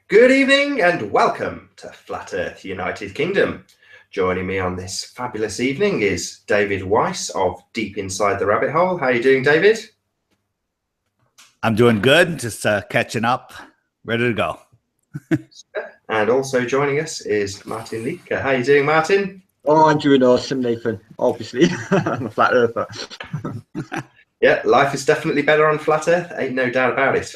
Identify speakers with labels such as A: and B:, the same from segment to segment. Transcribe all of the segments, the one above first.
A: Good evening and welcome to Flat Earth United Kingdom. Joining me on this fabulous evening is David Weiss of Deep Inside the Rabbit Hole. How are you doing, David?
B: I'm doing good, just catching up, ready to go.
A: And also joining us is Martin Liedtke. How are you doing, Martin?
C: Oh, I'm doing awesome, Nathan. Obviously, I'm a flat earther.
A: Yeah, life is definitely better on Flat Earth, ain't no doubt about it.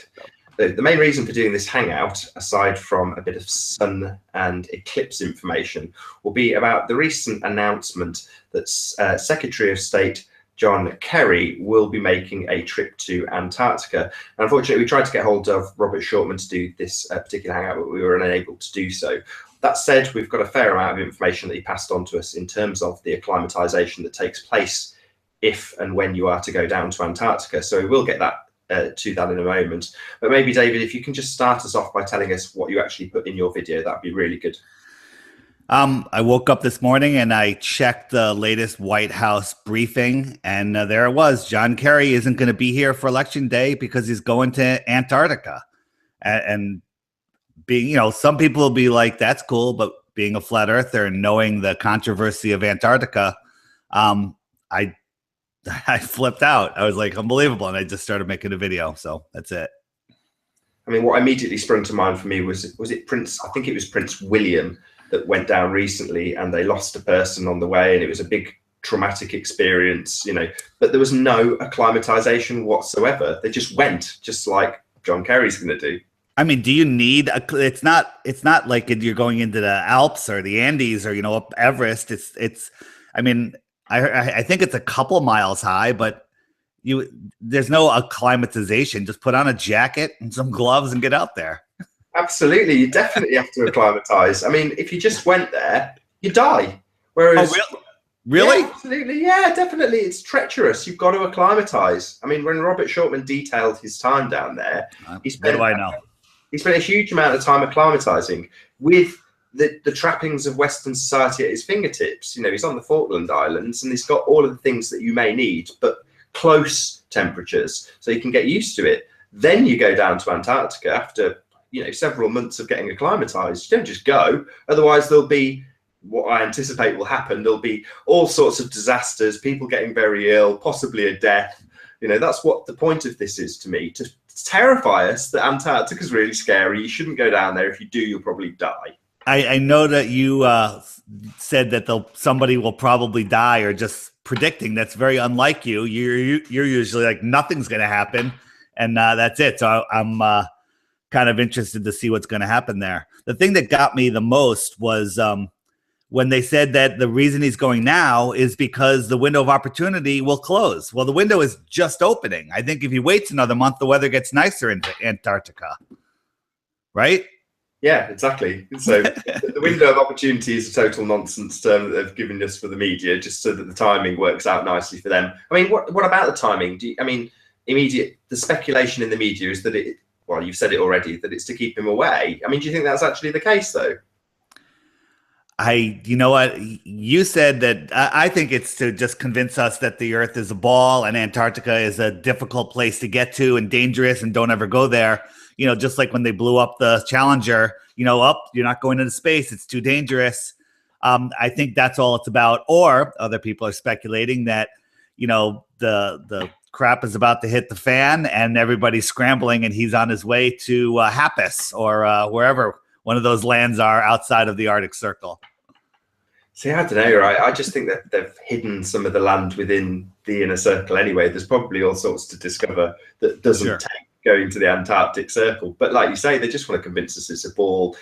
A: The main reason for doing this hangout, aside from a bit of sun and eclipse information, will be about the recent announcement that Secretary of State John Kerry will be making a trip to Antarctica. And unfortunately, we tried to get hold of Robert Shortman to do this particular hangout, but we were unable to do so. That said, we've got a fair amount of information that he passed on to us in terms of the acclimatisation that takes place if and when you are to go down to Antarctica. So we will get that to that in a moment. But maybe, David, if you can just start us off by telling us what you actually put in your video, that'd be really good.
B: I woke up this morning and I checked the latest White House briefing, and there it was. John Kerry isn't going to be here for Election Day because he's going to Antarctica. And being, some people will be like, that's cool, but being a flat earther and knowing the controversy of Antarctica, I flipped out. I was like, unbelievable. And I just started making a video. So that's it.
A: I mean, what immediately sprung to mind for me was it Prince? I think it was Prince William that went down recently, and they lost a person on the way, and it was a big traumatic experience, but there was no acclimatization whatsoever. They just went, just like John Kerry's going to do.
B: I mean, do you need it's not like you're going into the Alps or the Andes or, up Everest. I think it's a couple miles high, but there's no acclimatization. Just put on a jacket and some gloves and get out there.
A: Absolutely. You definitely have to acclimatize. I mean, if you just went there, you die. Whereas,
B: really?
A: Yeah, absolutely. Yeah, definitely. It's treacherous. You've got to acclimatize. I mean, when Robert Shortman detailed his time down there, he spent a huge amount of time acclimatizing with the trappings of Western society at his fingertips. He's on the Falkland Islands and he's got all of the things that you may need, but close temperatures, so you can get used to it. Then you go down to Antarctica after, several months of getting acclimatized. You don't just go. Otherwise, there'll be what I anticipate will happen. There'll be all sorts of disasters, people getting very ill, possibly a death. That's what the point of this is to me, to terrify us that Antarctica is really scary. You shouldn't go down there. If you do, you'll probably die.
B: I know that you said that somebody will probably die, or just predicting. That's very unlike you. You're usually like, nothing's going to happen, and that's it. So I'm kind of interested to see what's going to happen there. The thing that got me the most was when they said that the reason he's going now is because the window of opportunity will close. Well, the window is just opening. I think if he waits another month, the weather gets nicer in Antarctica, right?
A: Yeah, exactly. So the window of opportunity is a total nonsense term that they've given us for the media, just so that the timing works out nicely for them. I mean, what about the timing? The speculation in the media is that you've said it already, that it's to keep him away. I mean, do you think that's actually the case, though?
B: You know what? You said that. I think it's to just convince us that the Earth is a ball and Antarctica is a difficult place to get to and dangerous, and don't ever go there. Just like when they blew up the Challenger, you're not going into space. It's too dangerous. I think that's all it's about. Or other people are speculating that, the crap is about to hit the fan and everybody's scrambling and he's on his way to Happus or wherever one of those lands are outside of the Arctic Circle.
A: See, I don't know, right? I just think that they've hidden some of the land within the inner circle anyway. There's probably all sorts to discover that doesn't take going to the Antarctic Circle. But like you say, they just want to convince us it's a ball.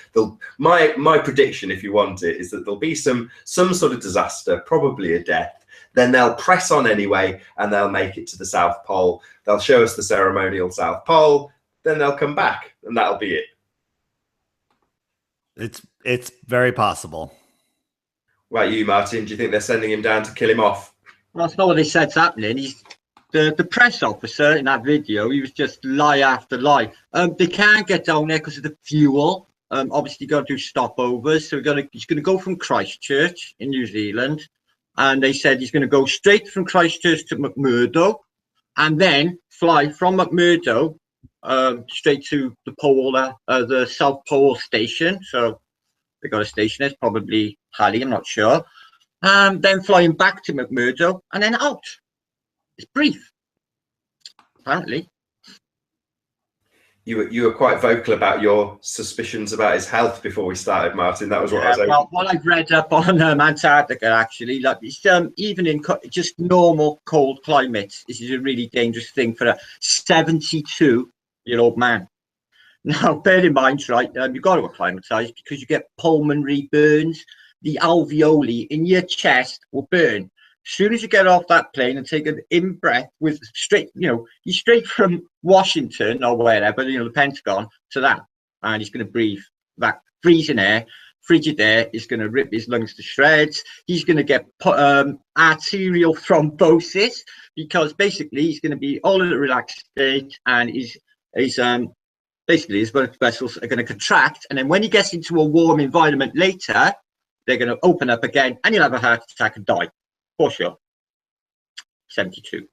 A: My prediction, if you want it, is that there'll be some sort of disaster, probably a death. Then they'll press on anyway, and they'll make it to the South Pole. They'll show us the ceremonial South Pole. Then they'll come back, and that'll be
B: it. It's very possible.
A: What about you, Martin? Do you think they're sending him down to kill him off?
C: Well, that's not what they said's happening. The press officer in that video, he was just lie after lie. They can't get down there because of the fuel. Obviously, got to do stopovers. So he's going to go from Christchurch in New Zealand. And they said he's going to go straight from Christchurch to McMurdo and then fly from McMurdo straight to the pole, the South Pole station. So they got a station. It's probably Halley, I'm not sure. Then flying back to McMurdo and then out. It's brief, apparently.
A: You were quite vocal about your suspicions about his health before we started, Martin. That was what I was.
C: Well, what I've read up on Antarctica, actually, like it's even in just normal cold climates, this is a really dangerous thing for a 72-year-old man. Now, bear in mind, right? You've got to acclimatise because you get pulmonary burns. The alveoli in your chest will burn. As soon as you get off that plane and take an in breath with straight, you're straight from Washington or wherever, the Pentagon to that, and he's going to breathe that freezing air, frigid air is going to rip his lungs to shreds. He's going to get arterial thrombosis because basically he's going to be all in a relaxed state, and basically his blood vessels are going to contract, and then when he gets into a warm environment later, they're going to open up again, and he'll have a heart attack and die. For sure. 72.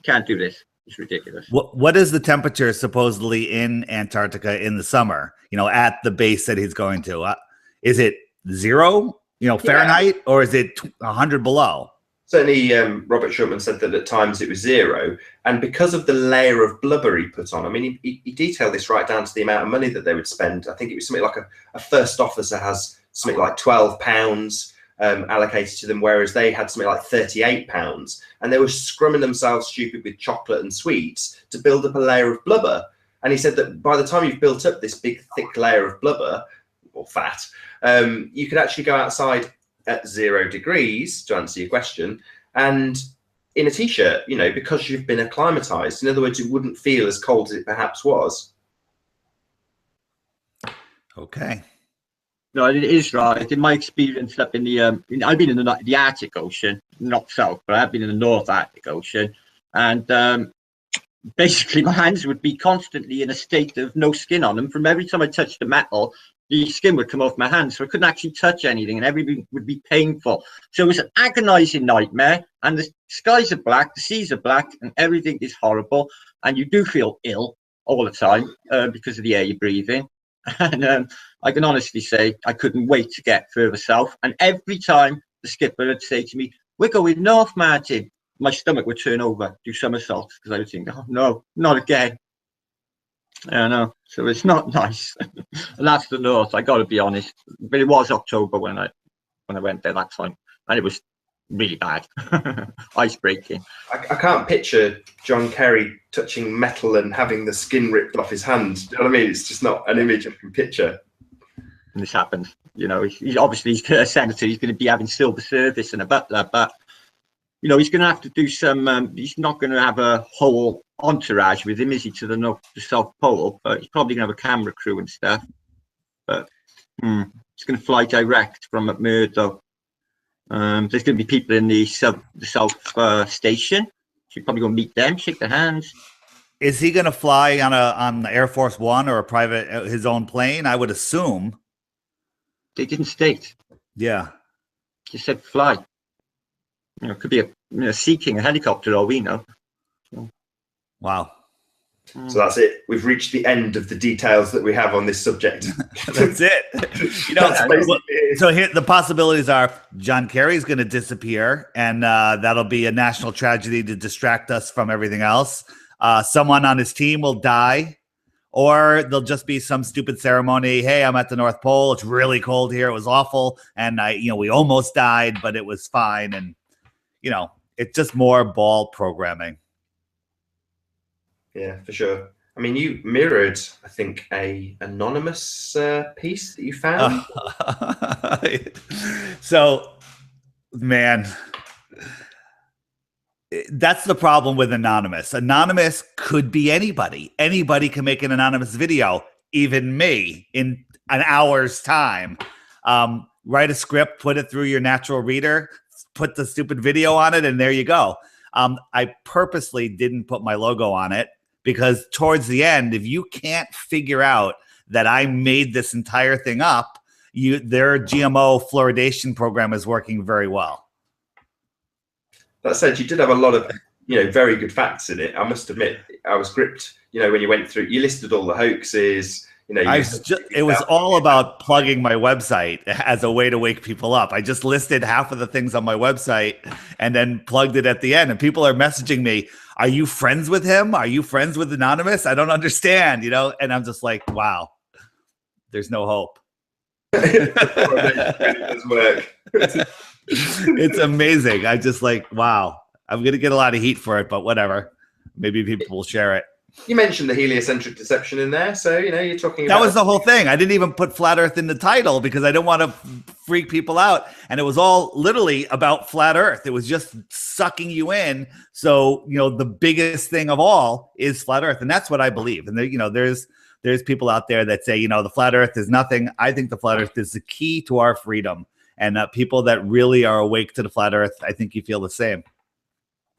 C: Can't do this. It's ridiculous.
B: What is the temperature supposedly in Antarctica in the summer, at the base that he's going to? Is it 0, Fahrenheit, or is it 100 below?
A: Certainly, Robert Shortman said that at times it was 0. And because of the layer of blubber he put on, I mean, he detailed this right down to the amount of money that they would spend. I think it was something like a first officer has something like £12 allocated to them, whereas they had something like £38, and they were scrumming themselves stupid with chocolate and sweets to build up a layer of blubber. And he said that by the time you've built up this big thick layer of blubber or fat, you could actually go outside at 0 degrees, to answer your question, and in a t-shirt, because you've been acclimatized. In other words, it wouldn't feel as cold as it perhaps was.
B: Okay.
C: No, it is right. In my experience up in the, I've been in the Arctic Ocean, not south, but I've been in the North Arctic Ocean, and basically my hands would be constantly in a state of no skin on them. From every time I touched the metal, the skin would come off my hands, so I couldn't actually touch anything, and everything would be painful. So it was an agonizing nightmare, and the skies are black, the seas are black, and everything is horrible, and you do feel ill all the time because of the air you're breathing. And I can honestly say I couldn't wait to get further south. And every time the skipper would say to me, "We're going north, Martin," my stomach would turn over, do somersaults, because I would think, "Oh no, not again." I know. So it's not nice. And that's the north. I got to be honest. But it was October when I went there that time, and it was really bad. Ice breaking.
A: I can't picture John Kerry touching metal and having the skin ripped off his hand. Do you know what I mean? It's just not an image I can picture.
C: And this happens. He's obviously a senator. He's going to be having silver service and a butler, but he's going to have to do some. He's not going to have a whole entourage with him, is he? To the South Pole, but he's probably going to have a camera crew and stuff. But he's going to fly direct from McMurdo. There's going to be people in the South Station. So you're probably going to meet them, shake their hands.
B: Is he going to fly on the Air Force One or his own plane? I would assume.
C: They didn't state.
B: Yeah.
C: Just said fly. It could be a Sea King, a helicopter, all we know.
B: Wow.
A: So that's it. We've reached the end of the details that we have on this subject.
B: That's it. So here the possibilities are: John Kerry's going to disappear, and that'll be a national tragedy to distract us from everything else. Someone on his team will die, or there'll just be some stupid ceremony. Hey, I'm at the North Pole. It's really cold here. It was awful, and we almost died, but it was fine. And it's just more ball programming.
A: Yeah, for sure. I mean, you mirrored, I think, a anonymous piece that you found.
B: So, man, that's the problem with anonymous. Anonymous could be anybody. Anybody can make an anonymous video, even me, in an hour's time. Write a script, put it through your natural reader, put the stupid video on it, and there you go. I purposely didn't put my logo on it, because towards the end, if you can't figure out that I made this entire thing up, their GMO fluoridation program is working very well.
A: That said, you did have a lot of very good facts in it. I must admit, I was gripped. When you went through, you listed all the hoaxes.
B: It was all about plugging my website as a way to wake people up. I just listed half of the things on my website and then plugged it at the end. And people are messaging me, "Are you friends with him? Are you friends with Anonymous? I don't understand," And I'm just like, wow, there's no hope.
A: It does work.
B: It's amazing. I just like, wow, I'm going to get a lot of heat for it, but whatever. Maybe people will share it.
A: You mentioned the heliocentric deception in there, so you're talking about...
B: That was the whole thing. I didn't even put flat Earth in the title because I didn't want to freak people out, and it was all literally about flat Earth. It was just sucking you in. So the biggest thing of all is flat Earth, and that's what I believe. And there's people out there that say the flat Earth is nothing. I think the flat Earth is the key to our freedom, and people that really are awake to the flat Earth, I think you feel the same.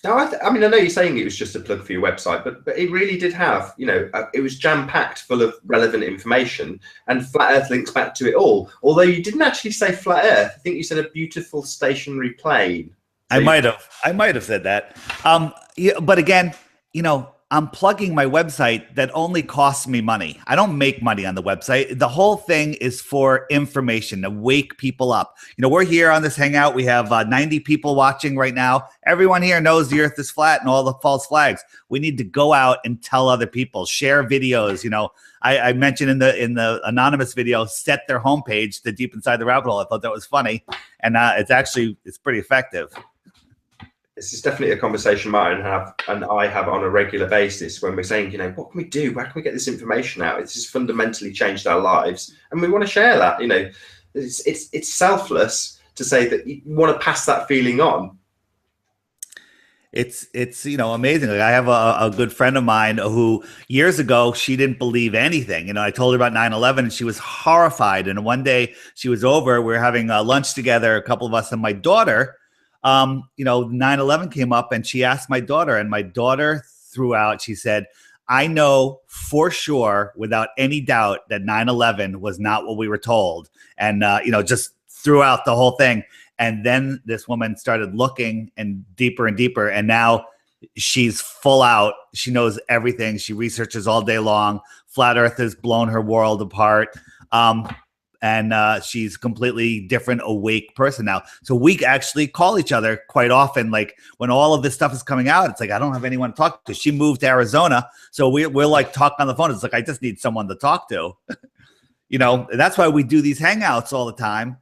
A: No, I know you're saying it was just a plug for your website, but it really did have, it was jam-packed full of relevant information, and Flat Earth links back to it all. Although you didn't actually say Flat Earth. I think you said a beautiful stationary plane. So
B: I might have said that. But again, I'm plugging my website that only costs me money. I don't make money on the website. The whole thing is for information, to wake people up. We're here on this hangout. We have 90 people watching right now. Everyone here knows the Earth is flat and all the false flags. We need to go out and tell other people, share videos. I mentioned in the Anonymous video, set their homepage to Deep Inside the Rabbit Hole. I thought that was funny. And it's pretty effective.
A: This is definitely a conversation Martin and I have on a regular basis when we're saying, what can we do? Where can we get this information out? This has fundamentally changed our lives, and we want to share that. It's selfless to say that you want to pass that feeling on.
B: It's amazing. Like, I have a good friend of mine who years ago, she didn't believe anything. I told her about 9/11 and she was horrified. And one day she was over, we were having lunch together, a couple of us, and my daughter, 9/11 came up and she asked my daughter, and my daughter threw out, she said, "I know for sure without any doubt that 9/11 was not what we were told." And, just threw out the whole thing. And then this woman started looking and deeper, and now she's full out. She knows everything. She researches all day long. Flat Earth has blown her world apart. And she's a completely different, awake person now. So we actually call each other quite often. Like when all of this stuff is coming out, it's like, I don't have anyone to talk to. She moved to Arizona. So we're like talking on the phone. It's like, I just need someone to talk to. That's why we do these hangouts all the time.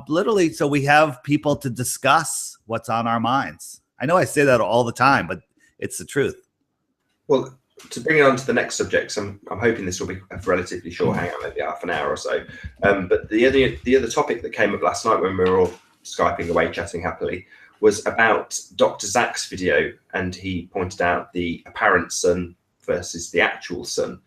B: Literally, so we have people to discuss what's on our minds. I know I say that all the time, but it's the truth.
A: Well, to bring it on to the next subject, I'm hoping this will be a relatively short hangout, maybe half an hour or so. But the other topic that came up last night when we were all Skyping away, chatting happily, was about Dr. Zach's video, and he pointed out the apparent sun versus the actual sun,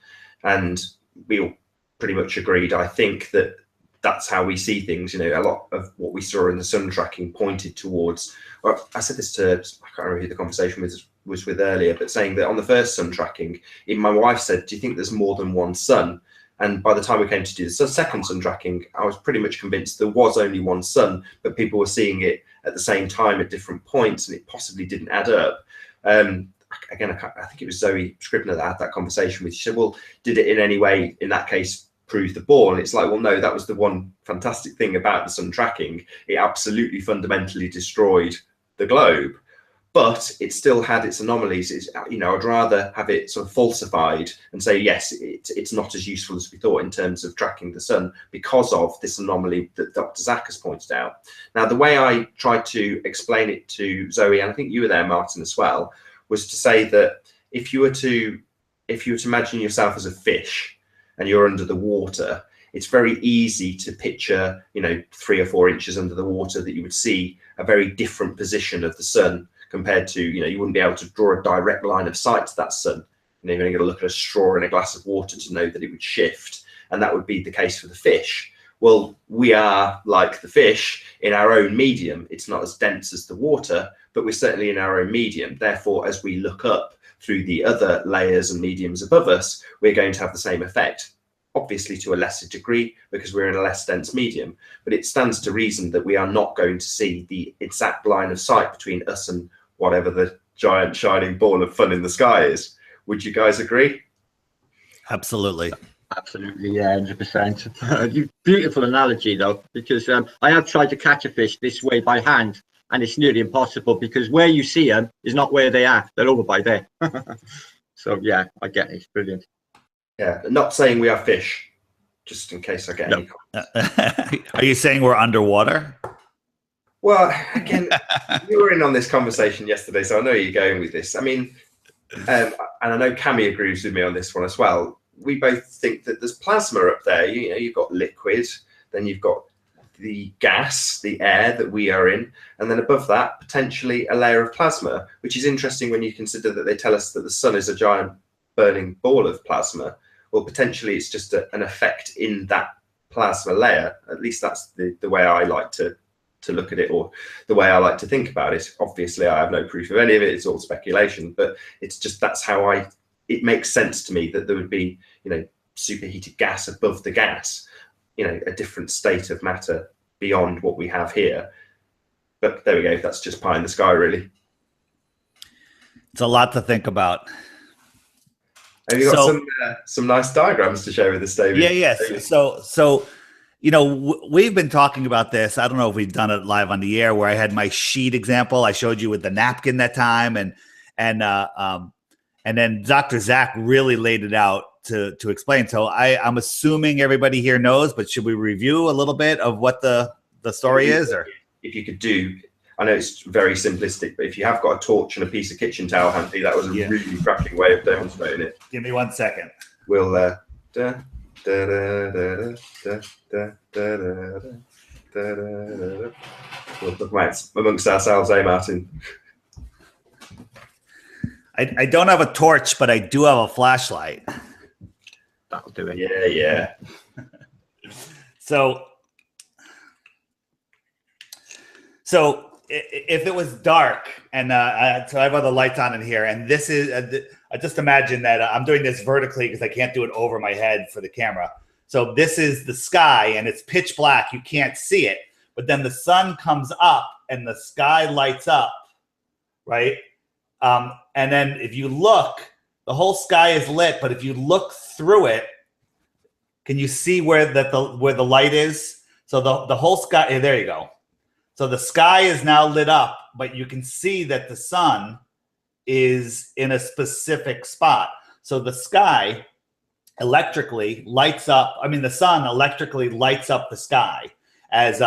A: and we all pretty much agreed. I think that that's how we see things. A lot of what we saw in the sun tracking pointed towards. Well, I said this to, I can't remember who the conversation was with earlier, but saying that on the first sun tracking, even my wife said, "Do you think there's more than one sun?" And by the time we came to do the second sun tracking, I was pretty much convinced there was only one sun, but people were seeing it at the same time at different points, and it possibly didn't add up. Again, I think it was Zoe Scribner that had that conversation with you. She said, "Well, did it in any way, in that case, prove the ball?" And it's like, well, no, that was the one fantastic thing about the sun tracking. It absolutely fundamentally destroyed the globe, but it still had its anomalies. I'd rather have it sort of falsified and say, yes, it's not as useful as we thought in terms of tracking the sun because of this anomaly that Dr. Zach has pointed out. Now, the way I tried to explain it to Zoe, and I think you were there, Martin, as well, was to say that if you were to imagine yourself as a fish and you're under the water, it's very easy to picture, 3 or 4 inches under the water, that you would see a very different position of the sun compared to, you wouldn't be able to draw a direct line of sight to that sun. You're only going to look at a straw in a glass of water to know that it would shift. And that would be the case for the fish. Well, we are like the fish in our own medium. It's not as dense as the water, but we're certainly in our own medium. Therefore, as we look up through the other layers and mediums above us, we're going to have the same effect. Obviously to a lesser degree because we're in a less dense medium, but it stands to reason that we are not going to see the exact line of sight between us and whatever the giant shining ball of fun in the sky is. Would you guys agree?
B: Absolutely.
C: Absolutely, yeah, 100%. Beautiful analogy, though, because I have tried to catch a fish this way by hand, and it's nearly impossible because where you see them is not where they are. They're over by there. So, yeah, I get it. It's brilliant.
A: Yeah, not saying we are fish, just in case I get any comments.
B: Are you saying we're underwater?
A: Well, again, we were in on this conversation yesterday, so I know you're going with this. I mean, and I know Cammy agrees with me on this one as well. We both think that there's plasma up there. You know, you've got liquid, then you've got the gas, the air that we are in, and then above that, potentially a layer of plasma, which is interesting when you consider that they tell us that the sun is a giant burning ball of plasma. Well, potentially it's just an effect in that plasma layer. At least that's the way I like to look at it, or the way I like to think about it. Obviously, I have no proof of any of it. It's all speculation, but it's just that's how it makes sense to me that there would be, you know, superheated gas above the gas, you know, a different state of matter beyond what we have here. But there we go. That's just pie in the sky, really.
B: It's a lot to think about.
A: Have you got some nice diagrams to share with us, David?
B: Yeah, yes. So, you know, we've been talking about this. I don't know if we've done it live on the air, where I had my sheet example I showed you with the napkin that time, and then Dr. Zach really laid it out to explain. So I'm assuming everybody here knows, but should we review a little bit of what the story is? Or
A: if you could do, I know it's very simplistic, but if you have got a torch and a piece of kitchen towel handy, that was a really cracking way of demonstrating it.
B: Give me 1 second.
A: We'll we'll look amongst ourselves, eh, Martin?
B: I don't have a torch, but I do have a flashlight.
C: That'll do it.
A: Yeah.
B: So if it was dark, and so I have other lights on in here, and this is I just imagine that I'm doing this vertically because I can't do it over my head for the camera. So this is the sky, and it's pitch black. You can't see it, but then the sun comes up, and the sky lights up, right? And then if you look, the whole sky is lit, but if you look through it, can you see where the light is? So the whole sky, there you go. So the sky is now lit up, but you can see that the sun is in a specific spot. So the sky electrically lights up. I mean, the sun electrically lights up the sky, as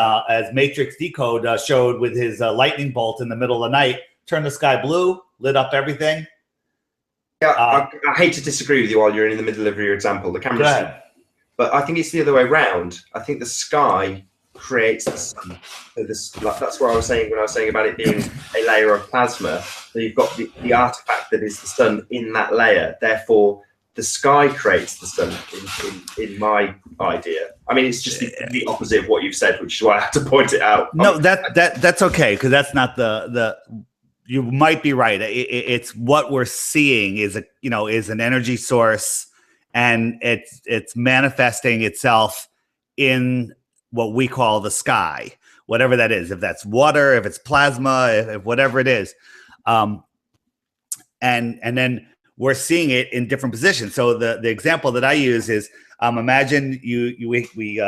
B: Matrix Decode showed with his lightning bolt in the middle of the night. Turned the sky blue, lit up everything.
A: Yeah, I hate to disagree with you while you're in the middle of your example. The camera's, but I think it's the other way around. I think the sky creates the sun. So that's what I was saying when I was saying about it being a layer of plasma. So you've got the artifact that is the sun in that layer. Therefore, the sky creates the sun in my idea. I mean, it's just the opposite of what you've said, which is why I had to point it out.
B: No, that's okay, because that's not the. You might be right. It's what we're seeing is an energy source, and it's manifesting itself in what we call the sky, whatever that is. If that's water, if it's plasma, if whatever it is, and then we're seeing it in different positions. So the example that I use is imagine we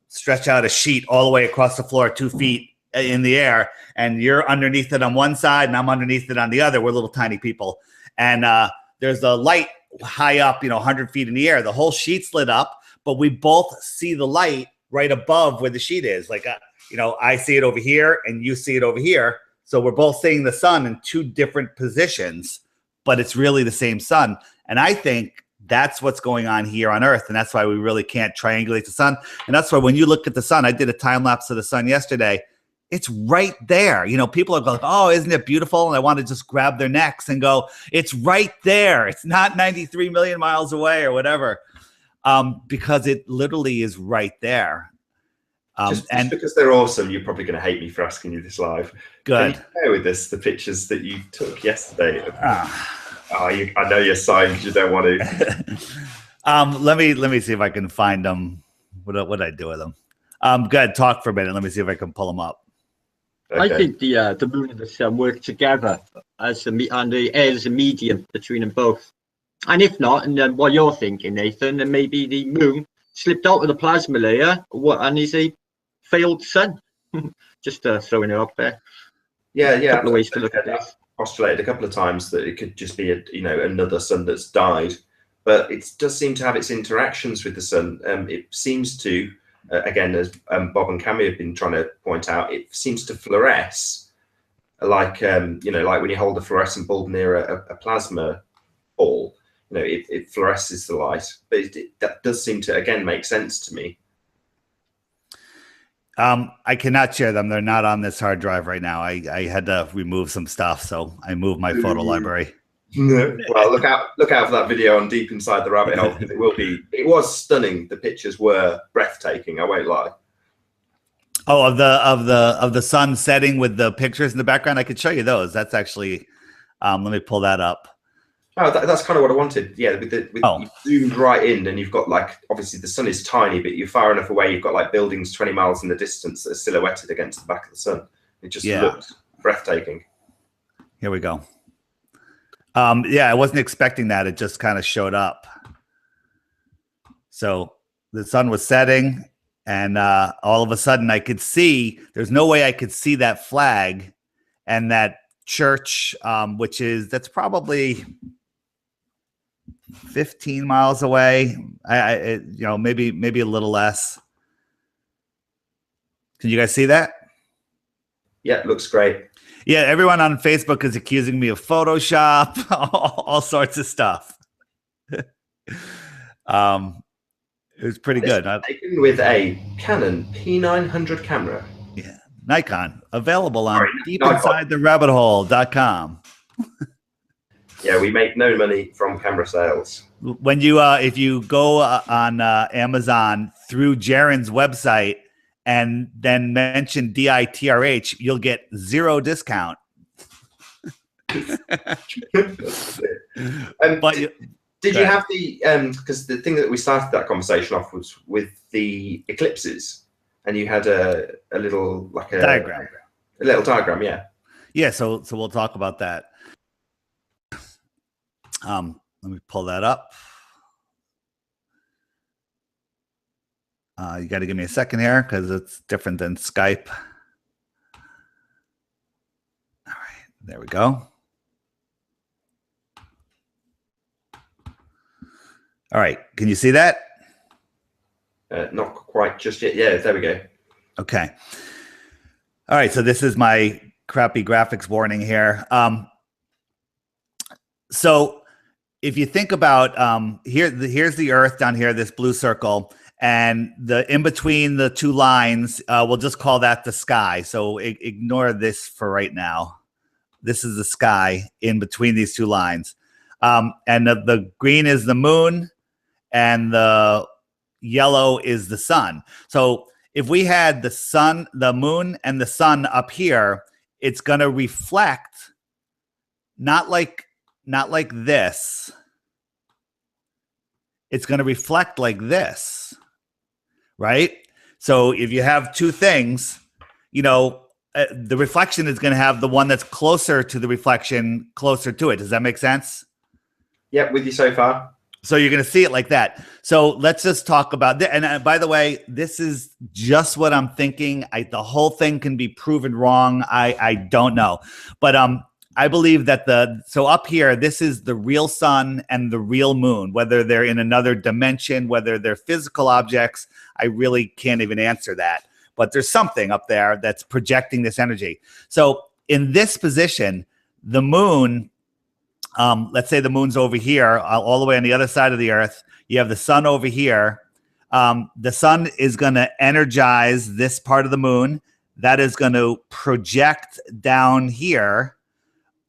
B: stretch out a sheet all the way across the floor 2 feet in the air, and you're underneath it on one side and I'm underneath it on the other. We're little tiny people, and there's a light high up, 100 feet in the air. The whole sheet's lit up, but we both see the light right above where the sheet is. Like I see it over here and you see it over here, so we're both seeing the sun in two different positions, but it's really the same sun. And I think that's what's going on here on Earth, and that's why we really can't triangulate the sun. And that's why when you look at the sun, I did a time lapse of the sun yesterday. It's right there. People are going, oh, isn't it beautiful? And I want to just grab their necks and go, it's right there. It's not 93 million miles away or whatever, because it literally is right there.
A: Just because they're awesome, you're probably going to hate me for asking you this live.
B: Good.
A: Can you share with us the pictures that you took yesterday? I know you're sighing because you don't want to.
B: Let me see if I can find them. What did I do with them? Go ahead, talk for a minute. Let me see if I can pull them up.
C: I think the moon and the sun work together as the air is a medium between them both. And if not, and then what you're thinking, Nathan, then maybe the moon slipped out of the plasma layer and is a failed sun. Just throwing it up there.
A: Yeah.
C: A couple of ways to look at this.
A: Postulated a couple of times that it could just be another sun that's died, but it does seem to have its interactions with the sun. It seems to, again, as Bob and Cammy have been trying to point out, it seems to fluoresce like like when you hold a fluorescent bulb near a plasma ball. It fluoresces the light, but that does seem to again make sense to me.
B: I cannot share them. They're not on this hard drive right now. I had to remove some stuff, so I moved my photo library.
A: Well, look out for that video on Deep Inside the Rabbit Hole. It was stunning. The pictures were breathtaking. I won't lie.
B: Oh, of the sun setting with the pictures in the background. I could show you those. That's actually. Let me pull that up.
A: Oh, that's kind of what I wanted. Yeah, you zoomed right in, and you've got obviously the sun is tiny, but you're far enough away. You've got buildings 20 miles in the distance that are silhouetted against the back of the sun. It just looks breathtaking.
B: Here we go. I wasn't expecting that. It just kind of showed up. So the sun was setting, and all of a sudden I could see. There's no way I could see that flag and that church, that's probably 15 miles away. Maybe a little less. Can you guys see that?
A: Yeah, it looks great.
B: Yeah, everyone on Facebook is accusing me of Photoshop, all sorts of stuff. It was pretty good.
A: Taken with a Canon P900 camera.
B: Yeah, Nikon, available on deepinsidetherabbithole.com.
A: Yeah, we make no money from camera sales.
B: When you, if you go on Amazon through Jaren's website and then mention DITRH, you'll get 0 discount.
A: But did you have the because the thing that we started that conversation off was with the eclipses, and you had a little
B: diagram,
A: a little diagram, yeah.
B: So we'll talk about that. Let me pull that up. You got to give me a second here because it's different than Skype. All right, there we go. All right, can you see that?
A: Not quite just yet. Yeah, there we go. Okay.
B: All right, so this is my crappy graphics warning here. So if you think about here's the Earth down here, this blue circle, and the in between the two lines, we'll just call that the sky. So ignore this for right now. This is the sky in between these two lines, and the green is the moon, and the yellow is the sun. So if we had the sun, the moon, and the sun up here, it's going to reflect not like this. It's going to reflect like this, right? So if you have two things, the reflection is going to have the one that's closer to the reflection closer to it. Does that make sense?
A: Yep, with you so far.
B: So you're going to see it like that. So let's just talk about that. And by the way, this is just what I'm thinking. The whole thing can be proven wrong. I don't know. But I believe that so up here, this is the real sun and the real moon, whether they're in another dimension, whether they're physical objects, I really can't even answer that. But there's something up there that's projecting this energy. So in this position, the moon, let's say the moon's over here, all the way on the other side of the Earth. You have the sun over here. The sun is going to energize this part of the moon. That is going to project down here.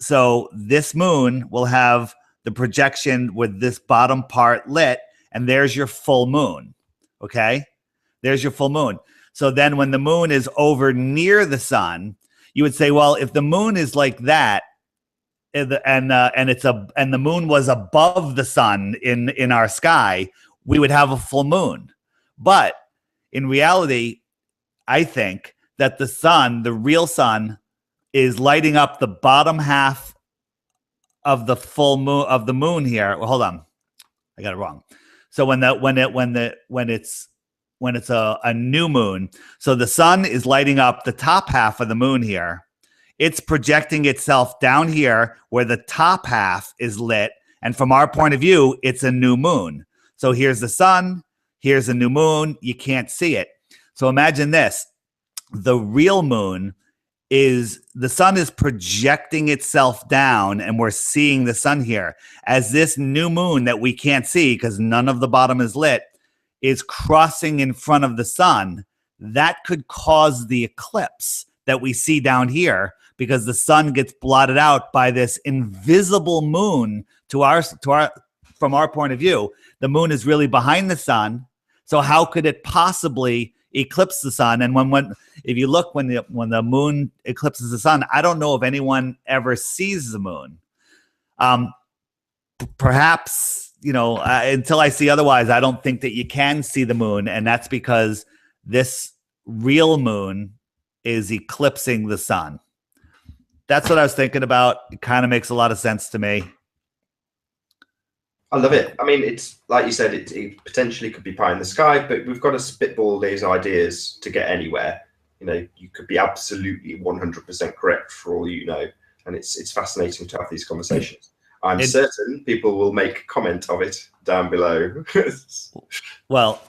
B: So this moon will have the projection with this bottom part lit, and there's your full moon. Okay? There's your full moon. So then when the moon is over near the sun, you would say, well, if the moon is like that, and the moon was above the sun in our sky, we would have a full moon. But in reality, I think that the sun, the real sun, is lighting up the bottom half of the full moon of the moon here. Well, hold on, I got it wrong. So when it's a new moon, so the sun is lighting up the top half of the moon here. It's projecting itself down here where the top half is lit. And from our point of view, it's a new moon. So here's the sun, here's a new moon. You can't see it. So imagine this. The real moon is the sun is projecting itself down, and we're seeing the sun here as this new moon that we can't see because none of the bottom is lit is crossing in front of the sun. That could cause the eclipse that we see down here because the sun gets blotted out by this invisible moon from our point of view. The moon is really behind the sun. So how could it possibly eclipse the sun? And if you look when the moon eclipses the sun, I don't know if anyone ever sees the moon. Perhaps, until I see otherwise, I don't think that you can see the moon, and that's because this real moon is eclipsing the sun. That's what I was thinking about. It kind of makes a lot of sense to me.
A: I love it. I mean, it's like you said, it potentially could be pie in the sky, but we've got to spitball these ideas to get anywhere. You could be absolutely 100% correct for all you know, and it's fascinating to have these conversations. I'm certain people will make comment of it down below.
B: Well,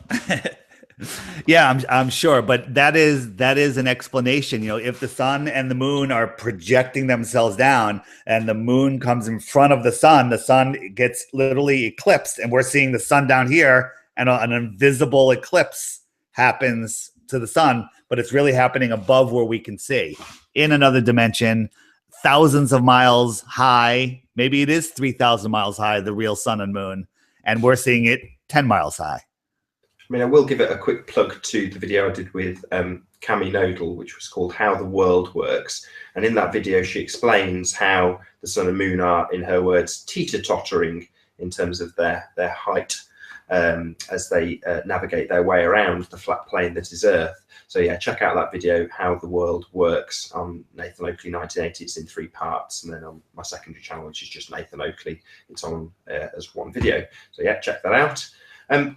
B: yeah, I'm sure, but that is an explanation. If the sun and the moon are projecting themselves down and the moon comes in front of the sun gets literally eclipsed, and we're seeing the sun down here, and an invisible eclipse happens to the sun, but it's really happening above where we can see in another dimension, thousands of miles high. Maybe it is 3,000 miles high, the real sun and moon, and we're seeing it 10 miles high.
A: I mean, I will give it a quick plug to the video I did with Cami Nodal, which was called How the World Works. And in that video, she explains how the sun and moon are, in her words, teeter-tottering in terms of their height as they navigate their way around the flat plane that is Earth. So yeah, check out that video, How the World Works, on Nathan Oakley 1980. It's in 3 parts. And then on my secondary channel, which is just Nathan Oakley, it's on as one video. So yeah, check that out.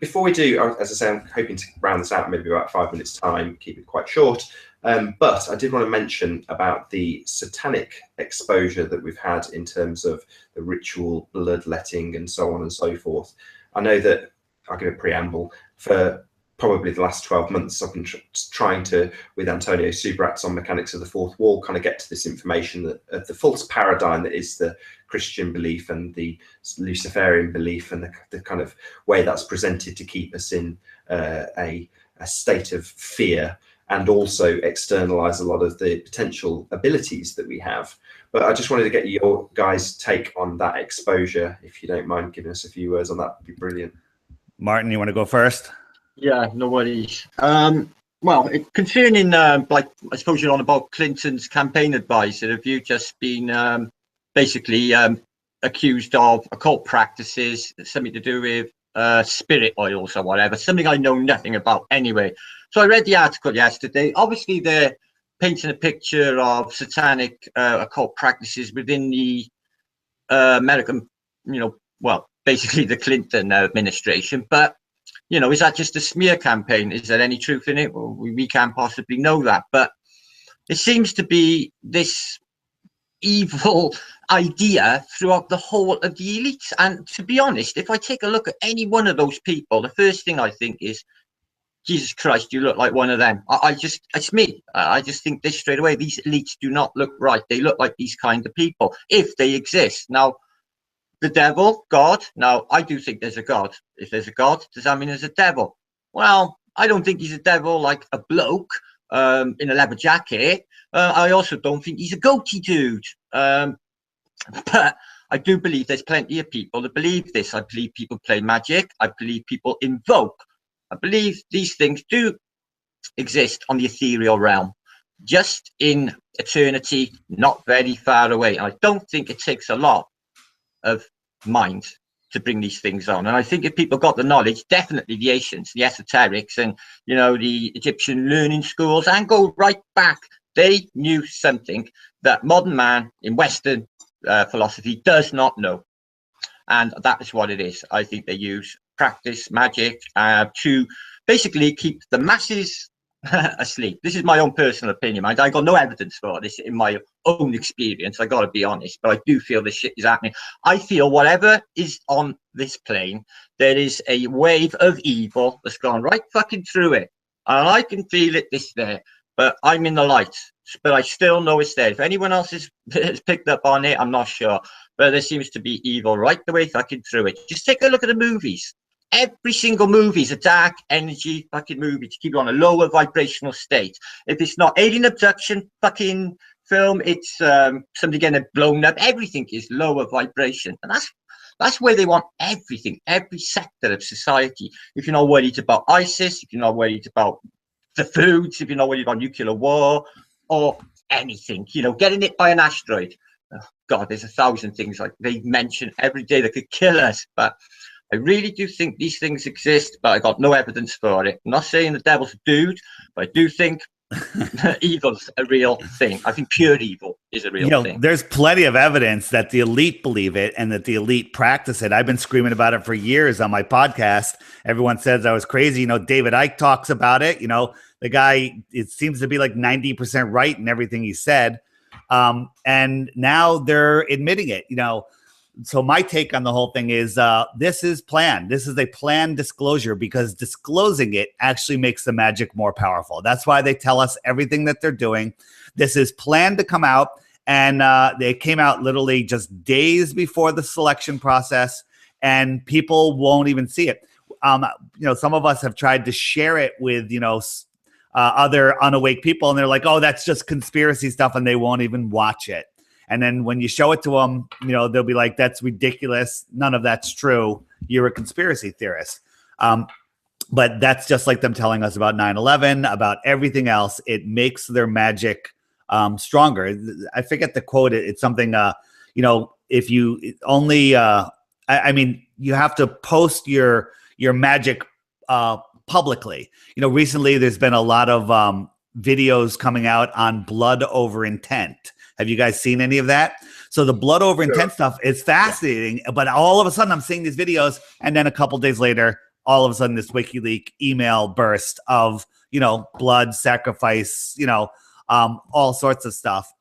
A: Before we do, as I say, I'm hoping to round this out in maybe about 5 minutes time, keep it quite short. But I did want to mention about the satanic exposure that we've had in terms of the ritual bloodletting and so on and so forth. I know that, I'll give a preamble, for probably the last 12 months, I've been trying to, with Antonio Subrats on Mechanics of the Fourth Wall, kind of get to this information that the false paradigm that is the Christian belief and the Luciferian belief, and the kind of way that's presented to keep us in a state of fear, and also externalize a lot of the potential abilities that we have. But I just wanted to get your guys' take on that exposure. If you don't mind giving us a few words on that, would be brilliant.
B: Martin, you want to go first?
C: Yeah, no worries. Well, concerning, like, I suppose you're on about Clinton's campaign advisor. Have you just been basically accused of occult practices, something to do with spirit oils or whatever, something I know nothing about anyway. So I read the article yesterday. Obviously, they're painting a picture of satanic occult practices within the American, well, basically the Clinton administration. But is that just a smear campaign? Is there any truth in it? Well, we can't possibly know that. But it seems to be this evil idea throughout the whole of the elites. And to be honest, if I take a look at any one of those people, the first thing I think is, Jesus Christ, you look like one of them. It's me. I just think this straight away. These elites do not look right. They look like these kind of people, if they exist. Now, the devil, God. Now, I do think there's a God. If there's a God, does that mean there's a devil? Well, I don't think he's a devil like a bloke in a leather jacket. I also don't think he's a goatee dude. But I do believe there's plenty of people that believe this. I believe people play magic. I believe people invoke. I believe these things do exist on the ethereal realm, just in eternity, not very far away. And I don't think it takes a lot of mind to bring these things on. And I think if people got the knowledge, definitely the ancients, the esoterics, and, you know, the Egyptian learning schools, and go right back, they knew something that modern man in Western philosophy does not know. And that is what it is. I think they use practice, magic, to basically keep the masses asleep. This is my own personal opinion. I got no evidence for this in my own experience. I got to be honest, but I do feel this shit is happening. I feel whatever is on this plane, there is a wave of evil that's gone right fucking through it, and I can feel it this there. But I'm in the light, but I still know it's there. If anyone else has picked up on it, I'm not sure. But there seems to be evil right the way fucking through it. Just take a look at the movies. Every single movie is a dark energy fucking movie to keep you on a lower vibrational state. If it's not alien abduction fucking film, it's somebody getting blown up. Everything is lower vibration. And that's where they want everything, every sector of society. If you're not worried about ISIS, if you're not worried about the foods, if you're not worried about nuclear war or anything, you know, getting hit by an asteroid. Oh, God, there's 1,000 things like they mention every day that could kill us. But I really do think these things exist, but I got no evidence for it. I'm not saying the devil's a dude, but I do think evil's a real thing. I think pure evil is a real thing.
B: There's plenty of evidence that the elite believe it and that the elite practice it. I've been screaming about it for years on my podcast. Everyone says I was crazy. You know, David Icke talks about it. You know, the guy, it seems to be like 90% right in everything he said. And now they're admitting it, you know. So my take on the whole thing is this is planned. This is a planned disclosure because disclosing it actually makes the magic more powerful. That's why they tell us everything that they're doing. This is planned to come out, and they came out literally just days before the selection process, and people won't even see it. You know, some of us have tried to share it with, you know, other unawake people, and they're like, oh, that's just conspiracy stuff, and they won't even watch it. And then when you show it to them, you know, they'll be like, that's ridiculous. None of that's true. You're a conspiracy theorist. But that's just like them telling us about 9/11, about everything else. It makes their magic stronger. I forget the quote. It's something, you know, if you only, I mean, you have to post your magic publicly. You know, recently there's been a lot of videos coming out on blood over intent. Have you guys seen any of that? So the blood over intent stuff is fascinating, but all of a sudden I'm seeing these videos, and then a couple days later, all of a sudden this WikiLeaks email burst of, you know, blood sacrifice, you know, all sorts of stuff.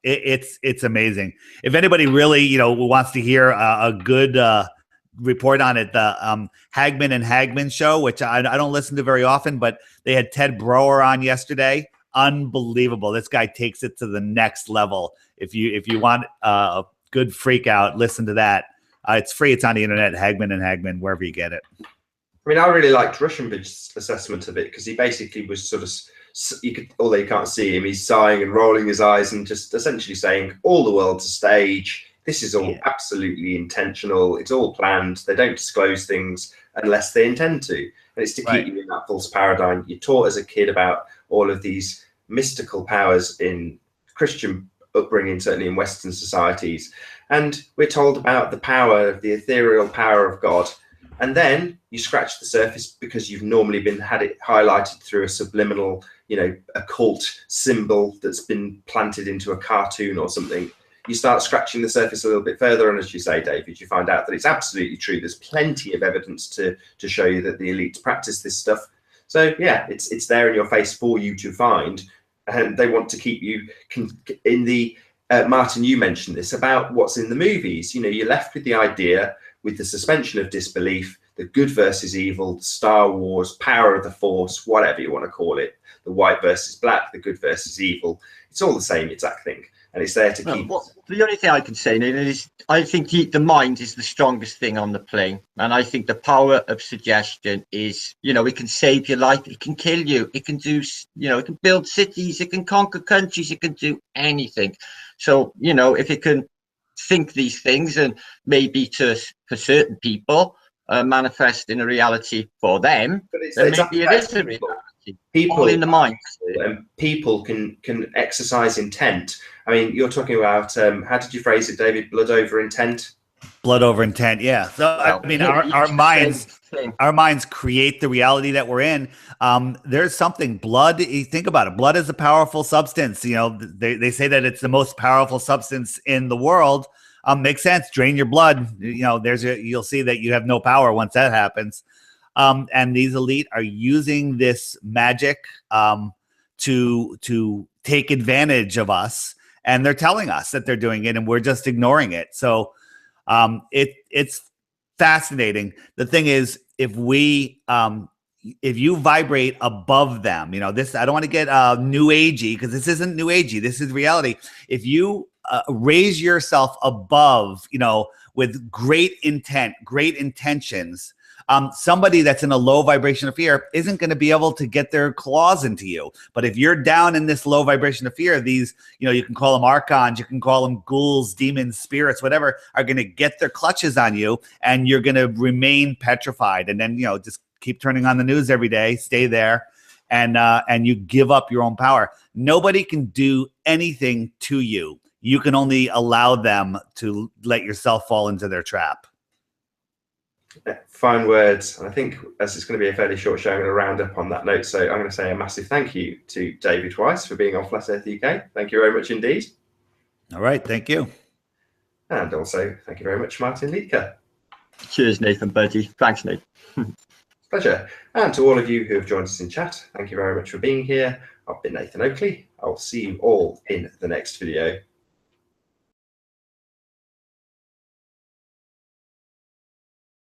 B: It's amazing. If anybody really, you know, wants to hear a good report on it, the Hagman and Hagman show, which I don't listen to very often, but they had Ted Broer on yesterday. Unbelievable. This guy takes it to the next level. If you want a good freak out, listen to that. It's free. It's on the internet. Hagman and Hagman, wherever you get it.
A: I mean, I really liked Rushenbridge's assessment of it because he basically was sort of, although you can't see him, he's sighing and rolling his eyes and just essentially saying all the world's a stage. This is all absolutely intentional. It's all planned. They don't disclose things unless they intend to. And it's to keep you in that false paradigm. You're taught as a kid about all of these mystical powers in Christian upbringing, certainly in Western societies. And we're told about the power, the ethereal power of God. And then you scratch the surface because you've normally had it highlighted through a subliminal, you know, occult symbol that's been planted into a cartoon or something. You start scratching the surface a little bit further, and as you say, David, you find out that it's absolutely true. There's plenty of evidence to show you that the elites practice this stuff. So yeah, it's there in your face for you to find, and they want to keep you in the Martin, you mentioned this about what's in the movies. You know, you're left with the idea, with the suspension of disbelief, the good versus evil, Star Wars, power of the Force, whatever you want to call it, the white versus black, the good versus evil. It's all the same exact thing. And it's there to keep.
C: Well, the only thing I can say, Neil, is I think the mind is the strongest thing on the plane. And I think the power of suggestion is, you know, it can save your life. It can kill you. It can do, you know, it can build cities. It can conquer countries. It can do anything. So, you know, if it can think these things and maybe for certain people manifest in a reality for them, then maybe it is a reality.
A: People
C: all in the mind.
A: People can exercise intent. I mean, you're talking about how did you phrase it, David? Blood over intent.
B: Blood over intent. Yeah. So
C: Well,
B: I mean, our minds create the reality that we're in. There's something. Blood. You think about it. Blood is a powerful substance. You know, they say that it's the most powerful substance in the world. Makes sense. Drain your blood. You know, you'll see that you have no power once that happens. And these elite are using this magic to take advantage of us, and they're telling us that they're doing it, and we're just ignoring it. So it's fascinating. The thing is, if you vibrate above them, you know, this, I don't want to get new agey, because this isn't new agey. This is reality. If you raise yourself above, you know, with great intent, great intentions, somebody that's in a low vibration of fear isn't going to be able to get their claws into you. But if you're down in this low vibration of fear, these, you know, you can call them archons, you can call them ghouls, demons, spirits, whatever, are going to get their clutches on you, and you're going to remain petrified. And then, you know, just keep turning on the news every day, stay there, and you give up your own power. Nobody can do anything to you. You can only allow them to let yourself fall into their trap.
A: Fine words. And I think, as it's going to be a fairly short show, I'm going to round up on that note. So I'm going to say a massive thank you to David Weiss for being on Flat Earth UK. Thank you very much indeed.
B: All right. Thank you.
A: And also, thank you very much, Martin Liedtke.
C: Cheers, Nathan Budgie. Thanks, Nate.
A: Pleasure. And to all of you who have joined us in chat, thank you very much for being here. I've been Nathan Oakley. I'll see you all in the next video.